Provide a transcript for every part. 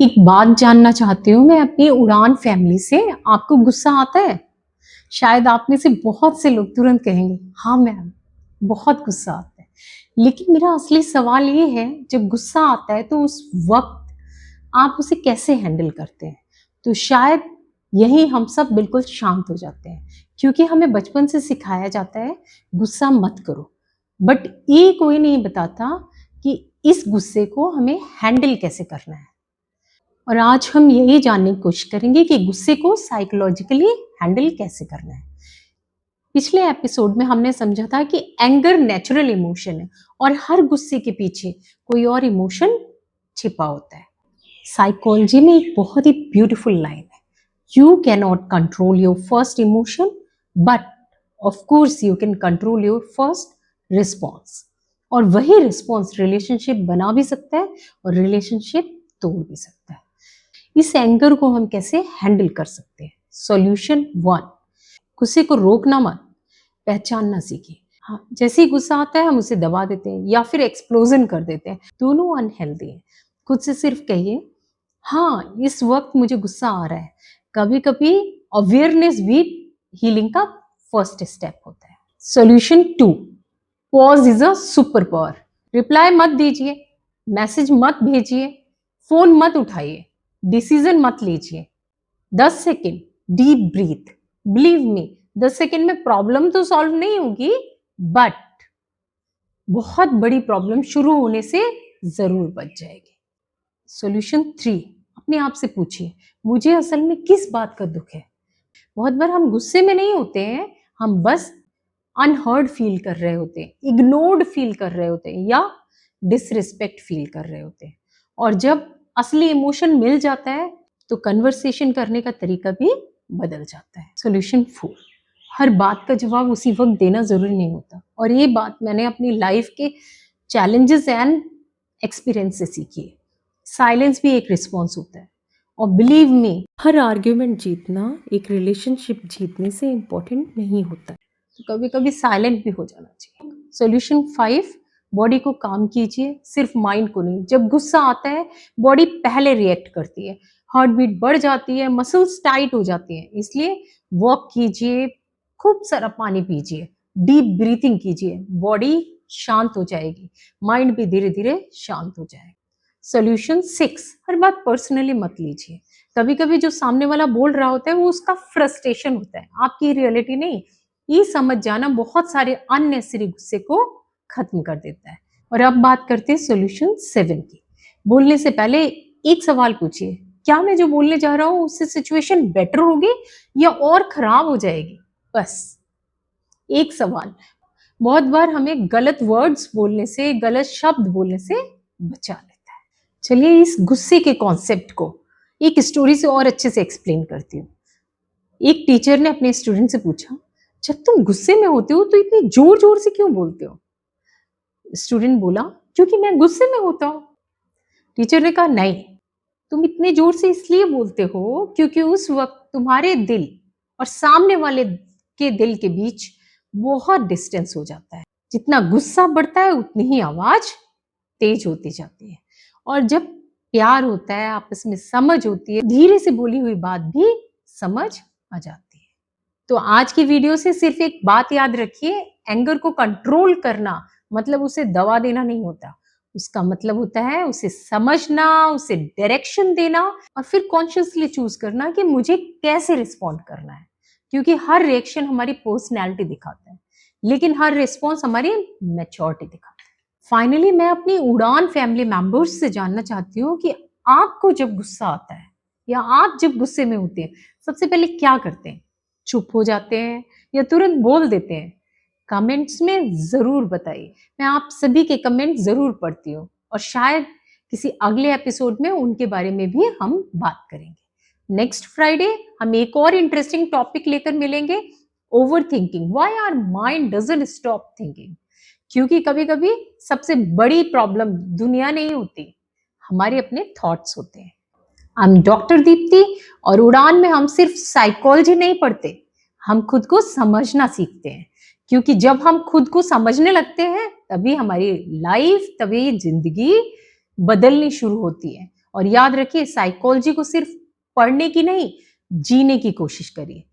एक बात जानना चाहती हूँ मैं अपनी उड़ान फैमिली से, आपको गुस्सा आता है? शायद आप में से बहुत से लोग तुरंत कहेंगे, हाँ मैम, बहुत गुस्सा आता है। लेकिन मेरा असली सवाल ये है, जब गुस्सा आता है तो उस वक़्त आप उसे कैसे हैंडल करते हैं? तो शायद यहीं हम सब बिल्कुल शांत हो जाते हैं, क्योंकि हमें बचपन से सिखाया जाता है, गुस्सा मत करो। बट ये कोई नहीं बताता कि इस गुस्से को हमें हैंडल कैसे करना है। और आज हम यही जानने की कोशिश करेंगे कि गुस्से को साइकोलॉजिकली हैंडल कैसे करना है। पिछले एपिसोड में हमने समझा था कि एंगर नेचुरल इमोशन है और हर गुस्से के पीछे कोई और इमोशन छिपा होता है। साइकोलॉजी में एक बहुत ही ब्यूटीफुल लाइन है, you can not control your first emotion but of course you can control your first response. और वही रिस्पॉन्स रिलेशनशिप बना भी सकता है और रिलेशनशिप तोड़ भी सकता है। इस एंगर को हम कैसे हैंडल कर सकते हैं? सॉल्यूशन 1, गुस्से को रोकना मत, पहचानना सीखिए। हाँ, जैसे ही गुस्सा आता है हम उसे दबा देते हैं या फिर एक्सप्लोजन कर देते हैं, दोनों अनहेल्दी है। खुद से सिर्फ कहिए, हाँ इस वक्त मुझे गुस्सा आ रहा है। कभी कभी अवेयरनेस भी हीलिंग का फर्स्ट स्टेप होता है। Solution 2, pause is a super power. Reply मत दीजिए, मैसेज मत भेजिए, फोन मत उठाइए, डिसीजन मत लीजिए। 10 second deep breath. Believe me, 10 second में प्रॉब्लम तो सॉल्व नहीं होगी, बट बहुत बड़ी प्रॉब्लम शुरू होने से जरूर बच जाएगी। सॉल्यूशन 3, अपने आप से पूछिए, मुझे असल में किस बात का दुख है? बहुत बार हम गुस्से में नहीं होते हैं, हम बस अनहर्ड फील कर रहे होते हैं, इग्नोर्ड फील कर रहे होते हैं या डिसरिस्पेक्ट फील कर रहे होते हैं। और जब असली इमोशन मिल जाता है तो कन्वर्सेशन करने का तरीका भी बदल जाता है। सॉल्यूशन 4, हर बात का जवाब उसी वक्त देना जरूरी नहीं होता। और ये बात मैंने अपनी लाइफ के चैलेंजेस एंड एक्सपीरियंस से सीखी है। साइलेंस भी एक रिस्पॉन्स होता है। और बिलीव मी, हर आर्ग्यूमेंट जीतना एक रिलेशनशिप जीतने से इम्पोर्टेंट नहीं होता, तो कभी कभी साइलेंट भी हो जाना चाहिए। सॉल्यूशन 5, बॉडी को काम कीजिए, सिर्फ माइंड को नहीं। जब गुस्सा आता है बॉडी पहले रिएक्ट करती है, हार्ट बीट बढ़ जाती है, मसल्स टाइट हो जाती हैं। इसलिए वॉक कीजिए, खूब सारा पानी पीजिए, डीप ब्रीथिंग कीजिए, बॉडी शांत हो जाएगी, माइंड भी धीरे धीरे शांत हो जाएगा। सॉल्यूशन 6, हर बात पर्सनली मत लीजिए। कभी कभी जो सामने वाला बोल रहा होता है वो उसका फ्रस्ट्रेशन होता है, आपकी रियलिटी नहीं। ये समझ जाना बहुत सारे अननेसेसरी गुस्से को खत्म कर देता है। और अब बात करते हैं सॉल्यूशन 7 की। बोलने से पहले एक सवाल पूछिए, क्या मैं जो बोलने जा रहा हूँ उससे सिचुएशन बेटर होगी या और खराब हो जाएगी? बस एक सवाल बहुत बार हमें गलत वर्ड्स बोलने से, गलत शब्द बोलने से बचा लेता है। चलिए इस गुस्से के कॉन्सेप्ट को एक स्टोरी से और अच्छे से एक्सप्लेन करती हूँ। एक टीचर ने अपने स्टूडेंट से पूछा, जब तुम गुस्से में होते हो तो इतनी जोर जोर से क्यों बोलते हो? स्टूडेंट बोला, क्योंकि मैं गुस्से में होता हूँ। टीचर ने कहा, नहीं, तुम इतने जोर से इसलिए बोलते हो क्योंकि उस वक्त तुम्हारे दिल और सामने वाले के दिल के बीच बहुत डिस्टेंस हो जाता है। जितना गुस्सा बढ़ता है उतनी ही आवाज तेज होती जाती है। और जब प्यार होता है, आपस में समझ होती है, धीरे से बोली हुई बात भी समझ आ जाती है। तो आज की वीडियो से सिर्फ एक बात याद रखिए, एंगर को कंट्रोल करना मतलब उसे दबा देना नहीं होता। उसका मतलब होता है उसे समझना, उसे डायरेक्शन देना और फिर कॉन्शियसली चूज करना कि मुझे कैसे रिस्पॉन्ड करना है। क्योंकि हर रिएक्शन हमारी पर्सनैलिटी दिखाता है, लेकिन हर रिस्पॉन्स हमारी मैच्योरिटी दिखाता है। फाइनली मैं अपनी उड़ान फैमिली मेंबर्स से जानना चाहती हूँ कि आपको जब गुस्सा आता है या आप जब गुस्से में होते हैं, सबसे पहले क्या करते हैं? चुप हो जाते हैं या तुरंत बोल देते हैं? कमेंट्स में ज़रूर बताइए। मैं आप सभी के कमेंट ज़रूर पढ़ती हूँ और शायद किसी अगले एपिसोड में उनके बारे में भी हम बात करेंगे। नेक्स्ट फ्राइडे हम एक और इंटरेस्टिंग टॉपिक लेकर मिलेंगे, overthinking, why our mind doesn't stop thinking. क्योंकि कभी कभी सबसे बड़ी प्रॉब्लम दुनिया नहीं होती, हमारे अपने थॉट्स होते हैं। आई एम डॉक्टर दीप्ति और उड़ान में हम सिर्फ साइकोलॉजी नहीं पढ़ते, हम खुद को समझना सीखते हैं। क्योंकि जब हम खुद को समझने लगते हैं तभी हमारी लाइफ, तभी जिंदगी बदलनी शुरू होती है और याद रखिए, साइकोलॉजी को सिर्फ पढ़ने की नहीं, जीने की कोशिश करिए।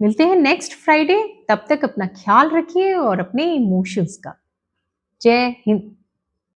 मिलते हैं नेक्स्ट फ्राइडे, तब तक अपना ख्याल रखिए और अपने इमोशंस का। जय हिंद।